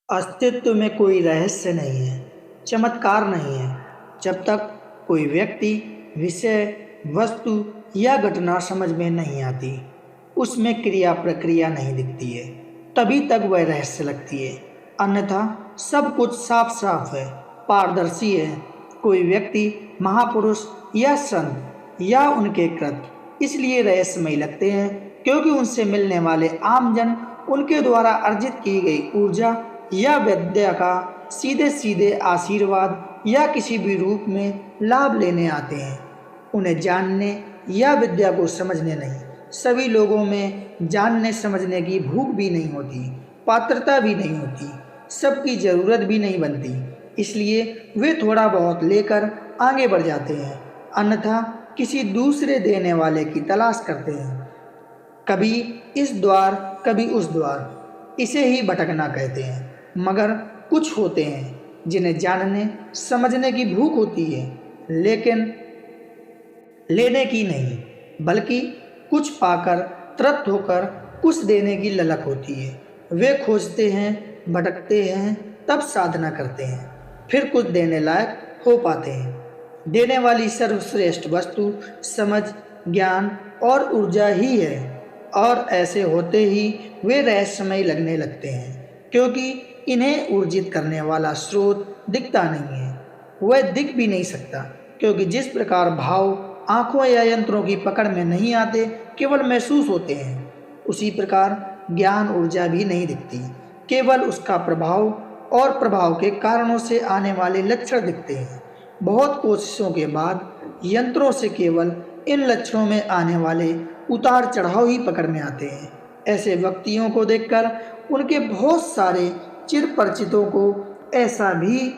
अस्तित्व में कोई रहस्य नहीं है, चमत्कार नहीं है। जब तक कोई व्यक्ति, विषय, वस्तु या घटना समझ में नहीं आती, उसमें क्रिया प्रक्रिया नहीं दिखती है, तभी तक वह रहस्य लगती है। अन्यथा सब कुछ साफ साफ है, पारदर्शी है। कोई व्यक्ति, महापुरुष या संत या उनके कृत्य इसलिए रहस्यमयी लगते हैं क्योंकि उनसे मिलने वाले आमजन उनके द्वारा अर्जित की गई ऊर्जा या विद्या का सीधे सीधे आशीर्वाद या किसी भी रूप में लाभ लेने आते हैं। उन्हें जानने या विद्या को समझने नहीं। सभी लोगों में जानने समझने की भूख भी नहीं होती, पात्रता भी नहीं होती, सबकी ज़रूरत भी नहीं बनती। इसलिए वे थोड़ा बहुत लेकर आगे बढ़ जाते हैं, अन्यथा किसी दूसरे देने वाले की तलाश करते हैं। कभी इस द्वार कभी उस द्वार, इसे ही भटकना कहते हैं। मगर कुछ होते हैं जिन्हें जानने समझने की भूख होती है, लेकिन लेने की नहीं, बल्कि कुछ पाकर तृप्त होकर कुछ देने की ललक होती है। वे खोजते हैं, भटकते हैं, तब साधना करते हैं, फिर कुछ देने लायक हो पाते हैं। देने वाली सर्वश्रेष्ठ वस्तु समझ, ज्ञान और ऊर्जा ही है, और ऐसे होते ही वे रहस्यमय लगने लगते हैं, क्योंकि इन्हें ऊर्जित करने वाला स्रोत दिखता नहीं है। वह दिख भी नहीं सकता, क्योंकि जिस प्रकार भाव आंखों या यंत्रों की पकड़ में नहीं आते, केवल महसूस होते हैं, उसी प्रकार ज्ञान ऊर्जा भी नहीं दिखती, केवल उसका प्रभाव और प्रभाव के कारणों से आने वाले लक्षण दिखते हैं। बहुत कोशिशों के बाद यंत्रों से केवल इन लक्षणों में आने वाले उतार चढ़ाव ही पकड़ में आते हैं। ऐसे व्यक्तियों को देखकर उनके बहुत सारे चिर परिचितों को ऐसा भी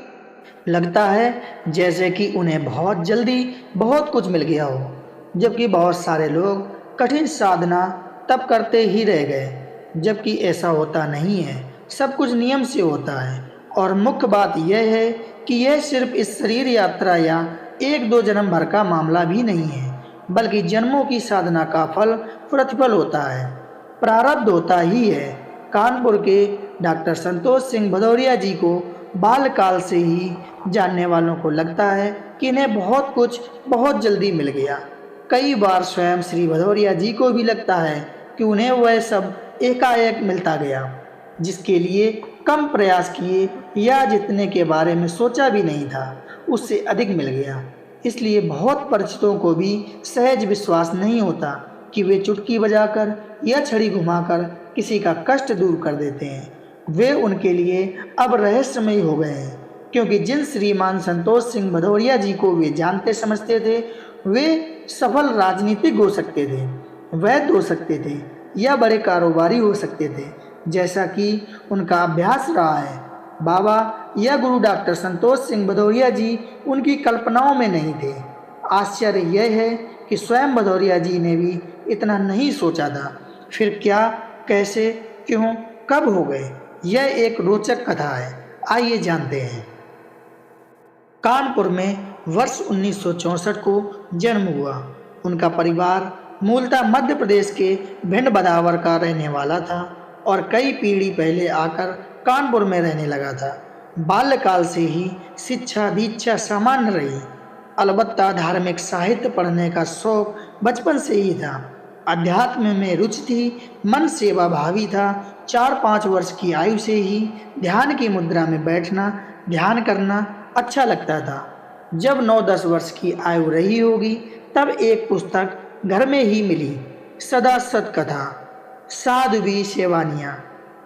लगता है जैसे कि उन्हें बहुत जल्दी बहुत कुछ मिल गया हो, जबकि बहुत सारे लोग कठिन साधना तब करते ही रह गए। जबकि ऐसा होता नहीं है, सब कुछ नियम से होता है। और मुख्य बात यह है कि यह सिर्फ इस शरीर यात्रा या एक दो जन्म भर का मामला भी नहीं है, बल्कि जन्मों की साधना का फल प्रतिफल होता है, प्रारब्ध होता ही है। कानपुर के डॉक्टर संतोष सिंह भदौरिया जी को बालकाल से ही जानने वालों को लगता है कि इन्हें बहुत कुछ बहुत जल्दी मिल गया। कई बार स्वयं श्री भदौरिया जी को भी लगता है कि उन्हें वह सब एकाएक मिलता गया, जिसके लिए कम प्रयास किए या जितने के बारे में सोचा भी नहीं था, उससे अधिक मिल गया। इसलिए बहुत परिचितों को भी सहज विश्वास नहीं होता कि वे चुटकी बजाकर या छड़ी घुमाकर किसी का कष्ट दूर कर देते हैं। वे उनके लिए अब रहस्यमयी हो गए हैं, क्योंकि जिन श्रीमान संतोष सिंह भदौरिया जी को वे जानते समझते थे, वे सफल राजनीतिक हो सकते थे, वैद्य हो सकते थे या बड़े कारोबारी हो सकते थे, जैसा कि उनका अभ्यास रहा है। बाबा या गुरु डॉक्टर संतोष सिंह भदौरिया जी उनकी कल्पनाओं में नहीं थे। आश्चर्य यह है कि स्वयं भदौरिया जी ने भी इतना नहीं सोचा था। फिर क्या, कैसे, क्यों, कब हो गए, यह एक रोचक कथा है। आइए जानते हैं। कानपुर में वर्ष 1964 को जन्म हुआ। उनका परिवार मूलतः मध्य प्रदेश के भिंड बदावर का रहने वाला था और कई पीढ़ी पहले आकर कानपुर में रहने लगा था। बाल्यकाल से ही शिक्षा दीक्षा सामान्य रही, अलबत्ता धार्मिक साहित्य पढ़ने का शौक बचपन से ही था। अध्यात्म में रुचि थी, मन सेवा भावी था। 4-5 वर्ष की आयु से ही ध्यान की मुद्रा में बैठना, ध्यान करना अच्छा लगता था। जब 9-10 वर्ष की आयु रही होगी, तब एक पुस्तक घर में ही मिली, सदा सतकथा, साध्वी सेवानियाँ।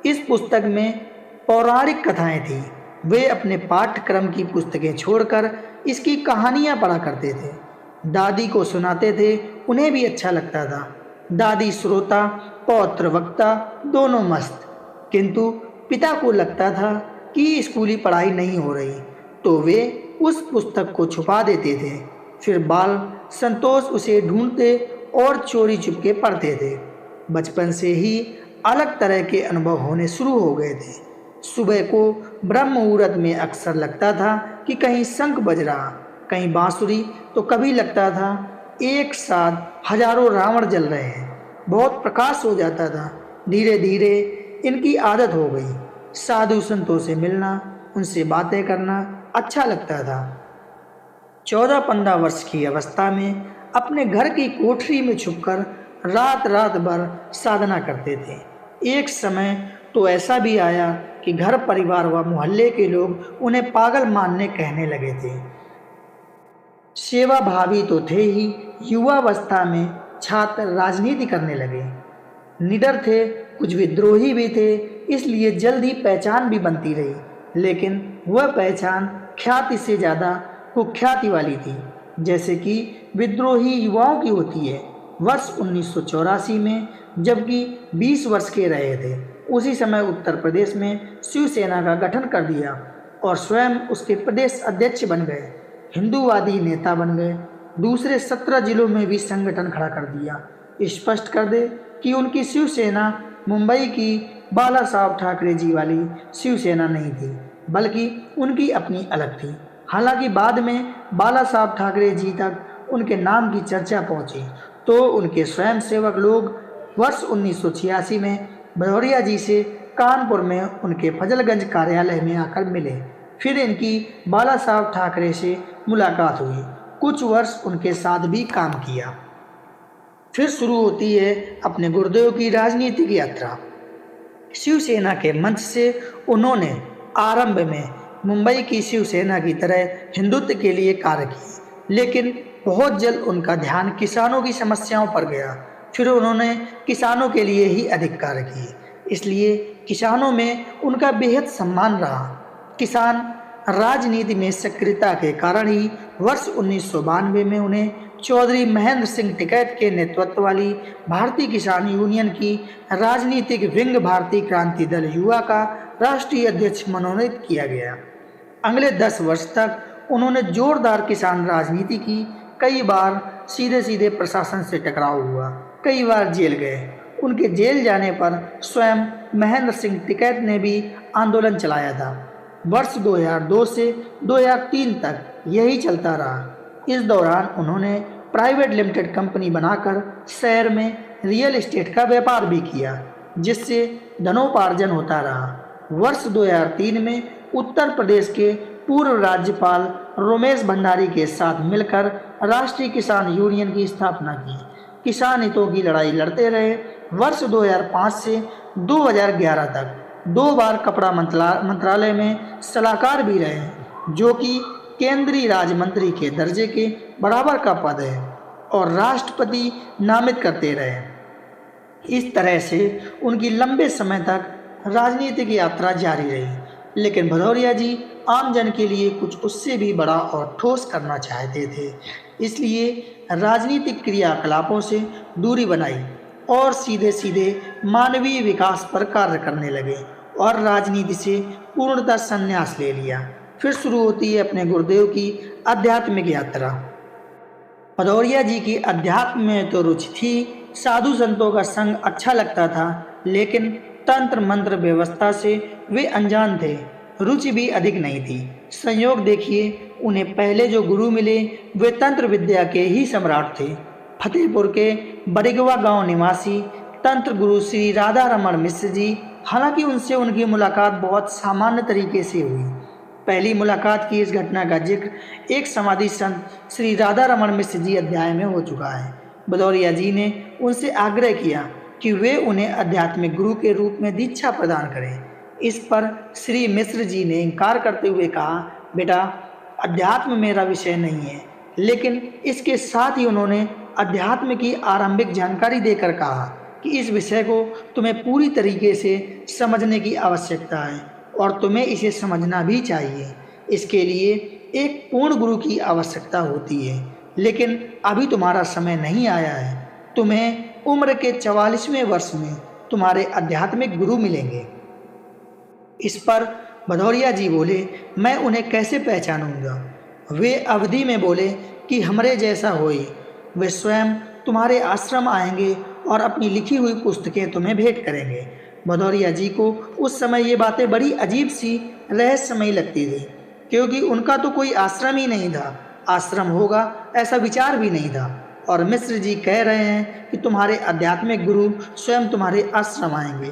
इस पुस्तक में पौराणिक कथाएं थीं। वे अपने पाठ्यक्रम की पुस्तकें छोड़कर इसकी कहानियां पढ़ा करते थे। दादी को सुनाते थे, उन्हें भी अच्छा लगता था। दादी श्रोता, पौत्र वक्ता दोनों मस्त। किंतु पिता को लगता था कि स्कूली पढ़ाई नहीं हो रही, तो वे उस पुस्तक को छुपा देते थे। फिर बाल संतोष उसे ढूंढते और चोरी चुपके पढ़ते थे। बचपन से ही अलग तरह के अनुभव होने शुरू हो गए थे। सुबह को ब्रह्म मुहूर्त में अक्सर लगता था कि कहीं शंख बज रहा, कहीं बांसुरी, तो कभी लगता था एक साथ हजारों रावण जल रहे हैं। बहुत प्रकाश हो जाता था। धीरे धीरे इनकी आदत हो गई। साधु संतों से मिलना, उनसे बातें करना अच्छा लगता था। 14-15 वर्ष की अवस्था में अपने घर की कोठरी में छुपकर रात रात भर साधना करते थे। एक समय तो ऐसा भी आया कि घर परिवार व मोहल्ले के लोग उन्हें पागल मानने कहने लगे थे। सेवा भावी तो थे ही, युवावस्था में छात्र राजनीति करने लगे। निडर थे, कुछ विद्रोही भी थे, इसलिए जल्द ही पहचान भी बनती रही। लेकिन वह पहचान ख्याति से ज़्यादा कुख्याति वाली थी, जैसे कि विद्रोही युवाओं की होती है। वर्ष 1984 में जबकि 20 वर्ष के रहे थे, उसी समय उत्तर प्रदेश में शिवसेना का गठन कर दिया और स्वयं उसके प्रदेश अध्यक्ष बन गए। हिंदूवादी नेता बन गए। दूसरे 17 जिलों में भी संगठन खड़ा कर दिया। स्पष्ट कर दे कि उनकी शिवसेना मुंबई की बाला साहब ठाकरे जी वाली शिवसेना नहीं थी, बल्कि उनकी अपनी अलग थी। हालांकि बाद में बाला साहब ठाकरे जी तक उनके नाम की चर्चा पहुंची तो उनके स्वयंसेवक लोग वर्ष 1986 में भदौरिया जी से कानपुर में उनके फजलगंज कार्यालय में आकर मिले। फिर इनकी बाला साहब ठाकरे से मुलाकात हुई। कुछ वर्ष उनके साथ भी काम किया। फिर शुरू होती है अपने गुरुदेव की राजनीतिक यात्रा। शिवसेना के मंच से उन्होंने आरंभ में मुंबई की शिवसेना की तरह हिंदुत्व के लिए कार्य किए, लेकिन बहुत जल्द उनका ध्यान किसानों की समस्याओं पर गया। फिर उन्होंने किसानों के लिए ही अधिक कार्य किए, इसलिए किसानों में उनका बेहद सम्मान रहा। किसान राजनीति में सक्रियता के कारण ही वर्ष 1992 में उन्हें चौधरी महेंद्र सिंह टिकैत के नेतृत्व वाली भारतीय किसान यूनियन की राजनीतिक विंग भारतीय क्रांति दल युवा का राष्ट्रीय अध्यक्ष मनोनीत किया गया। अगले 10 वर्ष तक उन्होंने जोरदार किसान राजनीति की। कई बार सीधे सीधे प्रशासन से टकराव हुआ, कई बार जेल गए। उनके जेल जाने पर स्वयं महेंद्र सिंह टिकैत ने भी आंदोलन चलाया था। वर्ष 2002 से 2003 तक यही चलता रहा। इस दौरान उन्होंने प्राइवेट लिमिटेड कंपनी बनाकर शहर में रियल एस्टेट का व्यापार भी किया, जिससे धनोपार्जन होता रहा। वर्ष 2003 में उत्तर प्रदेश के पूर्व राज्यपाल रोमेश भंडारी के साथ मिलकर राष्ट्रीय किसान यूनियन की स्थापना की। किसान हितों की लड़ाई लड़ते रहे। वर्ष 2005 से 2011 तक 2 बार कपड़ा मंत्रालय में सलाहकार भी रहे, जो कि केंद्रीय राज्य मंत्री के दर्जे के बराबर का पद है, और राष्ट्रपति नामित करते रहे। इस तरह से उनकी लंबे समय तक राजनीतिक यात्रा जारी रही। लेकिन भदौरिया जी आम जन के लिए कुछ उससे भी बड़ा और ठोस करना चाहते थे, इसलिए राजनीतिक क्रियाकलापों से दूरी बनाई और सीधे सीधे मानवीय विकास पर कार्य करने लगे और राजनीति से पूर्णतः संन्यास ले लिया। फिर शुरू होती है अपने गुरुदेव की आध्यात्मिक यात्रा। भदौरिया जी की अध्यात्म में तो रुचि थी, साधु संतों का संग अच्छा लगता था, लेकिन तंत्र मंत्र व्यवस्था से वे अनजान थे। रुचि भी अधिक नहीं थी। संयोग देखिए, उन्हें पहले जो गुरु मिले वे तंत्र विद्या के ही सम्राट थे। फतेहपुर के बरिगवा गांव निवासी तंत्र गुरु श्री राधा रमण मिश्र जी। हालांकि उनसे उनकी मुलाकात बहुत सामान्य तरीके से हुई। पहली मुलाकात की इस घटना का जिक्र एक समाधि संत श्री राधा रमण मिश्र जी अध्याय में हो चुका है। भदौरिया जी ने उनसे आग्रह किया कि वे उन्हें आध्यात्मिक गुरु के रूप में दीक्षा प्रदान करें। इस पर श्री मिश्र जी ने इनकार करते हुए कहा, बेटा, अध्यात्म मेरा विषय नहीं है। लेकिन इसके साथ ही उन्होंने अध्यात्म की आरंभिक जानकारी देकर कहा कि इस विषय को तुम्हें पूरी तरीके से समझने की आवश्यकता है और तुम्हें इसे समझना भी चाहिए। इसके लिए एक पूर्ण गुरु की आवश्यकता होती है, लेकिन अभी तुम्हारा समय नहीं आया है। तुम्हें उम्र के 44वें वर्ष में तुम्हारे आध्यात्मिक गुरु मिलेंगे। इस पर भदौरिया जी बोले, मैं उन्हें कैसे पहचानूंगा? वे अवधि में बोले कि हमरे जैसा होई। वे स्वयं तुम्हारे आश्रम आएंगे और अपनी लिखी हुई पुस्तकें तुम्हें भेंट करेंगे। भदौरिया जी को उस समय ये बातें बड़ी अजीब सी रहस्यमयी लगती थी, क्योंकि उनका तो कोई आश्रम ही नहीं था। आश्रम होगा ऐसा विचार भी नहीं था। और मिश्र जी कह रहे हैं कि तुम्हारे आध्यात्मिक गुरु स्वयं तुम्हारे आश्रम आएंगे।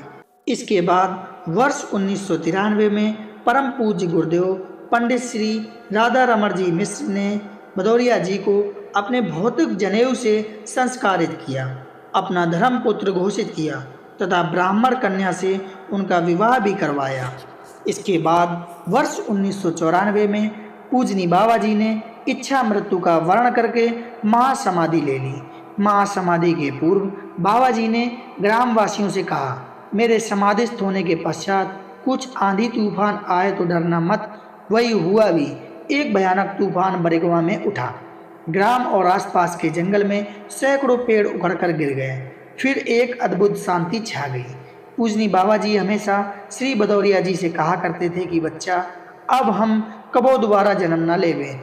इसके बाद वर्ष 1993 में परम पूज्य गुरुदेव पंडित श्री राधा रमण जी मिश्र ने भदौरिया जी को अपने भौतिक जनेऊ से संस्कारित किया, अपना धर्मपुत्र घोषित किया तथा ब्राह्मण कन्या से उनका विवाह भी करवाया। इसके बाद वर्ष 1994 में पूजनी बाबा जी ने इच्छा मृत्यु का वर्ण करके महासमाधि ले ली। महासमाधि के पूर्व बाबा जी ने ग्रामवासियों से कहा, मेरे समाधिस्थ होने के पश्चात कुछ आंधी तूफान आए तो डरना मत। वही हुआ भी। एक भयानक तूफान बरेगवा में उठा। ग्राम और आसपास के जंगल में सैकड़ों पेड़ उखड़कर गिर गए। फिर एक अद्भुत शांति छा गई। पूजनी बाबा जी हमेशा श्री भदौरिया जी से कहा करते थे कि बच्चा, अब हम कबो दोबारा जन्म न लेवे,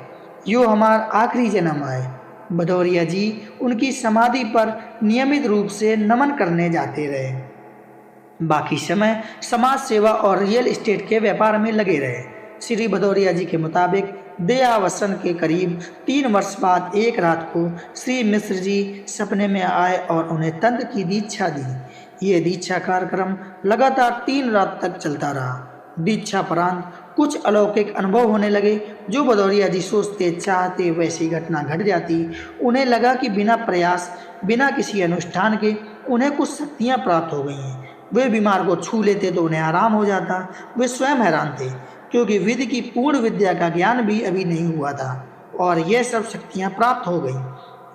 यो हमार आखिरी जन्म आए। भदौरिया जी उनकी समाधि पर नियमित रूप से नमन करने जाते रहे। बाकी समय समाज सेवा और रियल एस्टेट के व्यापार में लगे रहे। श्री भदौरिया जी के मुताबिक देहावसन के करीब 3 वर्ष बाद एक रात को श्री मिश्र जी सपने में आए और उन्हें तंत्र की दीक्षा दी। ये दीक्षा कार्यक्रम लगातार 3 रात तक चलता रहा। दीक्षा परांत कुछ अलौकिक अनुभव होने लगे। जो भदौरिया जी सोचते चाहते वैसी घटना घट जाती। उन्हें लगा कि बिना प्रयास, बिना किसी अनुष्ठान के उन्हें कुछ शक्तियाँ प्राप्त हो गई हैं। वे बीमार को छू लेते तो उन्हें आराम हो जाता। वे स्वयं हैरान थे, क्योंकि विधि की पूर्ण विद्या का ज्ञान भी अभी नहीं हुआ था और यह सब शक्तियाँ प्राप्त हो गईं।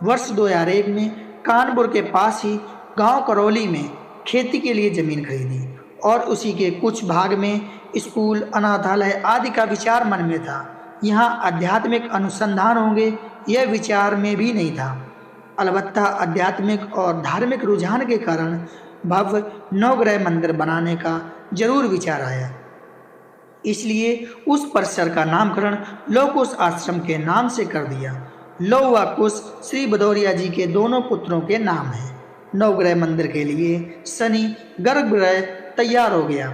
वर्ष 2001 में कानपुर के पास ही गांव करौली में खेती के लिए ज़मीन खरीदी और उसी के कुछ भाग में स्कूल, अनाथालय आदि का विचार मन में था। यहाँ आध्यात्मिक अनुसंधान होंगे, यह विचार में भी नहीं था। अलबत्ता आध्यात्मिक और धार्मिक रुझान के कारण भव्य नवग्रह मंदिर बनाने का जरूर विचार आया। इसलिए उस परिसर का नामकरण लौह कुश आश्रम के नाम से कर दिया। लौह व कुश श्री भदौरिया जी के दोनों पुत्रों के नाम हैं। नवग्रह मंदिर के लिए शनि गर्भगृह तैयार हो गया।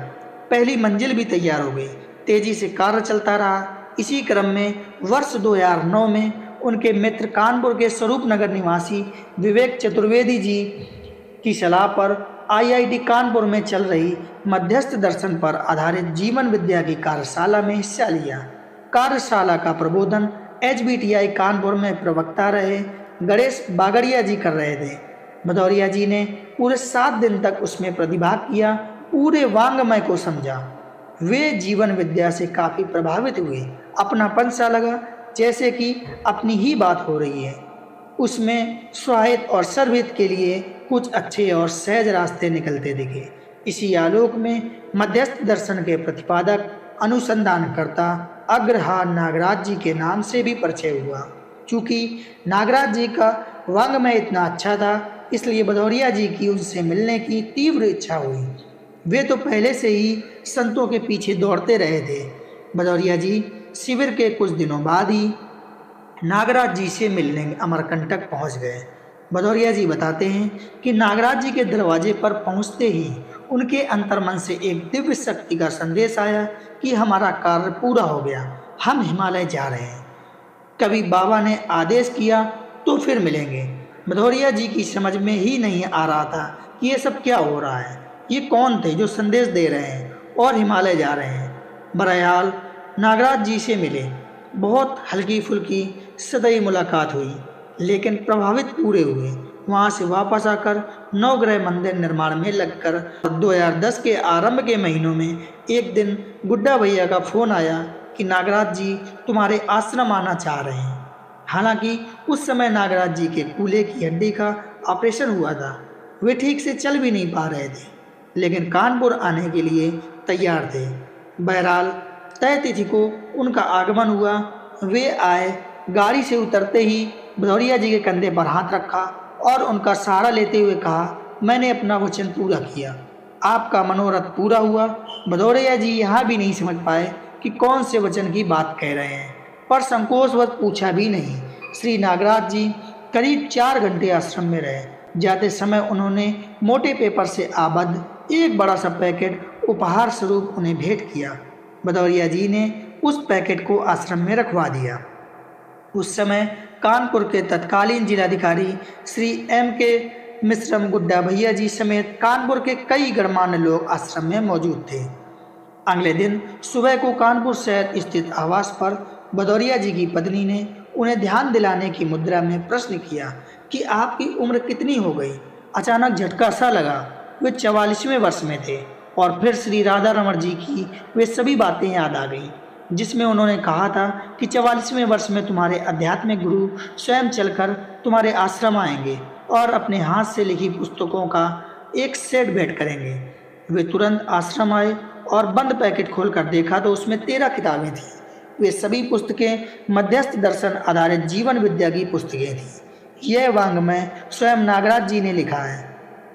पहली मंजिल भी तैयार हो गई। तेजी से कार्य चलता रहा। इसी क्रम में वर्ष 2009 में उनके मित्र कानपुर के स्वरूप नगर निवासी विवेक चतुर्वेदी जी की सलाह पर IIT कानपुर में चल रही मध्यस्थ दर्शन पर आधारित जीवन विद्या की कार्यशाला में हिस्सा लिया। कार्यशाला का प्रबोधन HBTI कानपुर में प्रवक्ता रहे गणेश बागड़िया जी कर रहे थे। भदौरिया जी ने पूरे 7 दिन तक उसमें प्रतिभाग किया, पूरे वांग्मय को समझा। वे जीवन विद्या से काफ़ी प्रभावित हुए। अपनापन सा लगा, जैसे कि अपनी ही बात हो रही है। उसमें स्वाहित और सर्वहित के लिए कुछ अच्छे और सहज रास्ते निकलते दिखे। इसी आलोक में मध्यस्थ दर्शन के प्रतिपादक अनुसंधानकर्ता अग्रहार नागराज जी के नाम से भी परिचय हुआ। चूँकि नागराज जी का वांग्मय इतना अच्छा था, इसलिए भदौरिया जी की उनसे मिलने की तीव्र इच्छा हुई। वे तो पहले से ही संतों के पीछे दौड़ते रहे थे। भदौरिया जी शिविर के कुछ दिनों बाद ही नागराज जी से मिलने अमरकंटक पहुंच गए। भदौरिया जी बताते हैं कि नागराज जी के दरवाजे पर पहुंचते ही उनके अंतर्मन से एक दिव्य शक्ति का संदेश आया कि हमारा कार्य पूरा हो गया, हम हिमालय जा रहे हैं। कभी बाबा ने आदेश किया तो फिर मिलेंगे। भदौरिया जी की समझ में ही नहीं आ रहा था कि ये सब क्या हो रहा है। ये कौन थे जो संदेश दे रहे हैं और हिमालय जा रहे हैं। बहरहाल नागराज जी से मिले। बहुत हल्की फुल्की सदैव मुलाकात हुई, लेकिन प्रभावित पूरे हुए। वहाँ से वापस आकर नवग्रह मंदिर निर्माण में लगकर 2010 के आरंभ के महीनों में एक दिन गुड्डा भैया का फ़ोन आया कि नागराज जी तुम्हारे आश्रम आना चाह रहे हैं। हालांकि उस समय नागराज जी के कूल्हे की हड्डी का ऑपरेशन हुआ था। वे ठीक से चल भी नहीं पा रहे थे, लेकिन कानपुर आने के लिए तैयार थे। बहरहाल तय तिथि को उनका आगमन हुआ। वे आए। गाड़ी से उतरते ही भदौरिया जी के कंधे पर हाथ रखा और उनका सहारा लेते हुए कहा, मैंने अपना वचन पूरा किया, आपका मनोरथ पूरा हुआ। भदौरिया जी यहाँ भी नहीं समझ पाए कि कौन से वचन की बात कह रहे हैं, पर संकोचवश पूछा भी नहीं। श्री नागराज जी करीब 4 घंटे आश्रम में रहे। जाते समय उन्होंने मोटे पेपर से आबद्ध एक बड़ा सा पैकेट उपहार स्वरूप उन्हें भेंट किया। भदौरिया जी ने उस पैकेट को आश्रम में रखवा दिया। उस समय कानपुर के तत्कालीन जिलाधिकारी श्री M.K. मिश्रम गुड्डा भैया जी समेत कानपुर के कई गणमान्य लोग आश्रम में मौजूद थे। अगले दिन सुबह को कानपुर शहर स्थित आवास पर भदौरिया जी की पत्नी ने उन्हें ध्यान दिलाने की मुद्रा में प्रश्न किया कि आपकी उम्र कितनी हो गई। अचानक झटका सा लगा। वे 44वें वर्ष में थे और फिर श्री राधा रमण जी की वे सभी बातें याद आ गईं, जिसमें उन्होंने कहा था कि 44वें वर्ष में तुम्हारे आध्यात्मिक गुरु स्वयं चलकर तुम्हारे आश्रम आएंगे और अपने हाथ से लिखी पुस्तकों का एक सेट भेंट करेंगे। वे तुरंत आश्रम आए और बंद पैकेट खोलकर देखा तो उसमें 13 किताबें थीं। वे सभी पुस्तकें मध्यस्थ दर्शन आधारित जीवन विद्या की पुस्तकें थीं। यह वाङ्मय स्वयं नागराज जी ने लिखा है।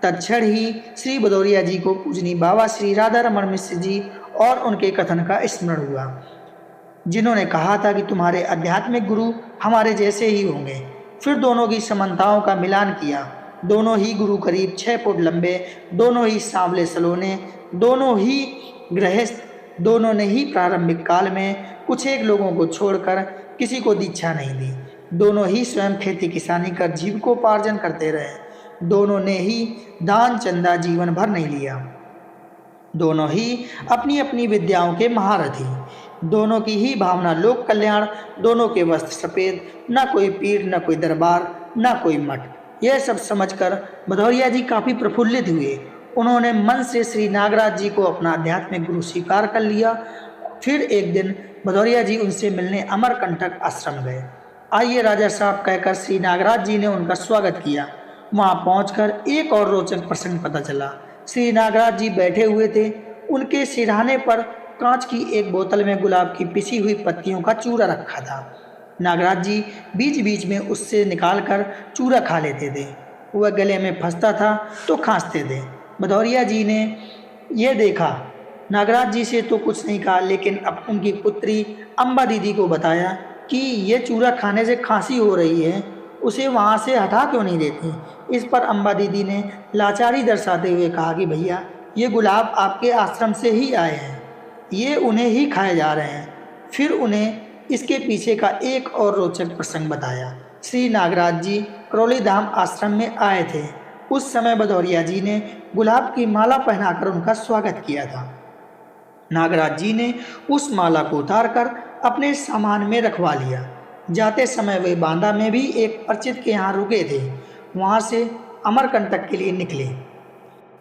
तत्क्षण ही श्री भदौरिया जी को पूजनी बाबा श्री राधा रमण मिश्र जी और उनके कथन का स्मरण हुआ, जिन्होंने कहा था कि तुम्हारे आध्यात्मिक गुरु हमारे जैसे ही होंगे। फिर दोनों की समानताओं का मिलान किया। दोनों ही गुरु करीब 6 फुट लंबे, दोनों ही सांवले सलोने, दोनों ही गृहस्थ, दोनों ने ही प्रारंभिक काल में कुछ एक लोगों को छोड़कर किसी को दीक्षा नहीं दी। दोनों ही स्वयं खेती किसानी कर जीविकोपार्जन करते रहे। दोनों ने ही दान चंदा जीवन भर नहीं लिया। दोनों ही अपनी अपनी विद्याओं के महारथी। दोनों की ही भावना लोक कल्याण। दोनों के वस्त्र सफ़ेद, न कोई पीर, न कोई दरबार, न कोई मठ। यह सब समझकर भदौरिया जी काफ़ी प्रफुल्लित हुए। उन्होंने मन से श्री नागराज जी को अपना आध्यात्मिक गुरु स्वीकार कर लिया। फिर एक दिन भदौरिया जी उनसे मिलने अमरकंटक आश्रम गए। आइए राजा साहब कहकर श्री नागराज जी ने उनका स्वागत किया। वहां पहुंचकर एक और रोचक प्रसंग पता चला। श्री नागराज जी बैठे हुए थे। उनके सिरहाने पर कांच की एक बोतल में गुलाब की पिसी हुई पत्तियों का चूरा रखा था। नागराज जी बीच बीच में उससे निकालकर चूरा खा लेते थे। वह गले में फंसता था तो खांसते थे। भदौरिया जी ने यह देखा। नागराज जी से तो कुछ नहीं कहा, लेकिन अब उनकी पुत्री अम्बा दीदी को बताया कि ये चूरा खाने से खांसी हो रही है, उसे वहाँ से हटा क्यों नहीं देती। इस पर अम्बा दीदी ने लाचारी दर्शाते हुए कहा कि भैया, ये गुलाब आपके आश्रम से ही आए हैं, ये उन्हें ही खाए जा रहे हैं। फिर उन्हें इसके पीछे का एक और रोचक प्रसंग बताया। श्री नागराज जी करौली धाम आश्रम में आए थे। उस समय भदौरिया जी ने गुलाब की माला पहनाकर उनका स्वागत किया था। नागराज जी ने उस माला को उतारकर अपने सामान में रखवा लिया। जाते समय वे बांदा में भी एक परिचित के यहाँ रुके थे। वहाँ से अमरकंटक के लिए निकले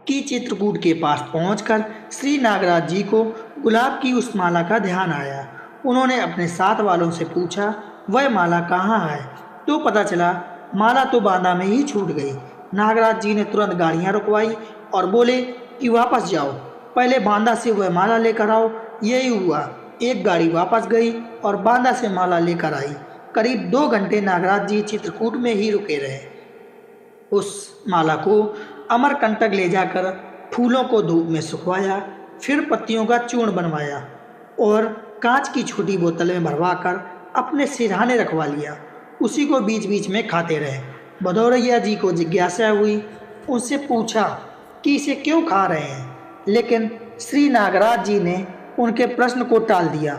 कि चित्रकूट के पास पहुंचकर श्री नागराज जी को गुलाब की उस माला का ध्यान आया। उन्होंने अपने साथ वालों से पूछा वह माला कहाँ है, तो पता चला माला तो बांदा में ही छूट गई। नागराज जी ने तुरंत गाड़ियाँ रुकवाई और बोले कि वापस जाओ, पहले बांदा से वह माला लेकर आओ। यही हुआ। एक गाड़ी वापस गई और बांदा से माला लेकर आई। करीब 2 घंटे नागराज जी चित्रकूट में ही रुके रहे। उस माला को अमरकंटक ले जाकर फूलों को धूप में सुखवाया, फिर पत्तियों का चूर्ण बनवाया और कांच की छोटी बोतल में भरवाकर अपने सिरहाने रखवा लिया। उसी को बीच बीच में खाते रहे। भदौरिया जी को जिज्ञासा हुई। उनसे पूछा कि इसे क्यों खा रहे हैं, लेकिन श्री नागराज जी ने उनके प्रश्न को टाल दिया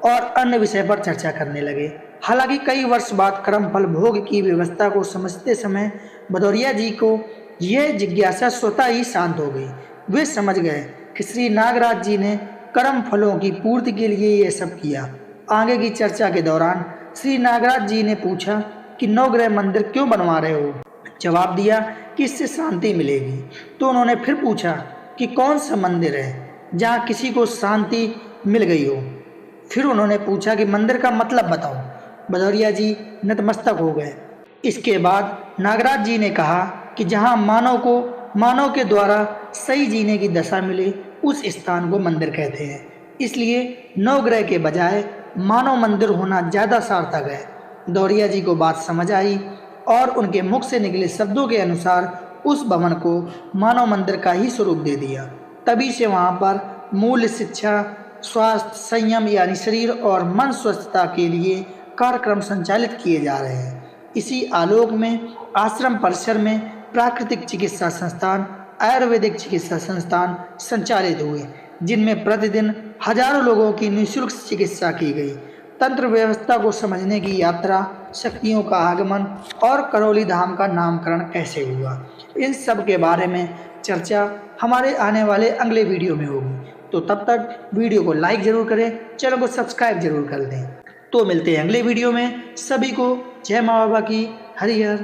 और अन्य विषय पर चर्चा करने लगे। हालांकि कई वर्ष बाद कर्मफल भोग की व्यवस्था को समझते समय भदौरिया जी को यह जिज्ञासा स्वतः ही शांत हो गई। वे समझ गए कि श्री नागराज जी ने कर्म फलों की पूर्ति के लिए यह सब किया। आगे की चर्चा के दौरान श्री नागराज जी ने पूछा कि नवग्रह मंदिर क्यों बनवा रहे हो। जवाब दिया कि इससे शांति मिलेगी। तो उन्होंने फिर पूछा कि कौन सा मंदिर है जहाँ किसी को शांति मिल गई हो। फिर उन्होंने पूछा कि मंदिर का मतलब बताओ। भदौरिया जी नतमस्तक हो गए। इसके बाद नागराज जी ने कहा कि जहाँ मानव के द्वारा सही जीने की दशा मिले उस स्थान को मंदिर कहते हैं। इसलिए नवग्रह के बजाय मानव मंदिर होना ज़्यादा सार्थक है। भदौरिया जी को बात समझ आई और उनके मुख से निकले शब्दों के अनुसार उस भवन को मानव मंदिर का ही स्वरूप दे दिया। तभी से वहाँ पर मूल्य शिक्षा, स्वास्थ्य, संयम यानी शरीर और मन स्वस्थता के लिए कार्यक्रम संचालित किए जा रहे हैं। इसी आलोक में आश्रम परिसर में प्राकृतिक चिकित्सा संस्थान, आयुर्वेदिक चिकित्सा संस्थान संचालित हुए, जिनमें प्रतिदिन हजारों लोगों की निःशुल्क चिकित्सा की गई। तंत्र व्यवस्था को समझने की यात्रा, शक्तियों का आगमन और करौली धाम का नामकरण कैसे हुआ, इन सब के बारे में चर्चा हमारे आने वाले अगले वीडियो में होगी। तो तब तक वीडियो को लाइक ज़रूर करें, चैनल को सब्सक्राइब जरूर कर दें। तो मिलते हैं अगले वीडियो में। सभी को जय माँ बाबा की। हरि हर।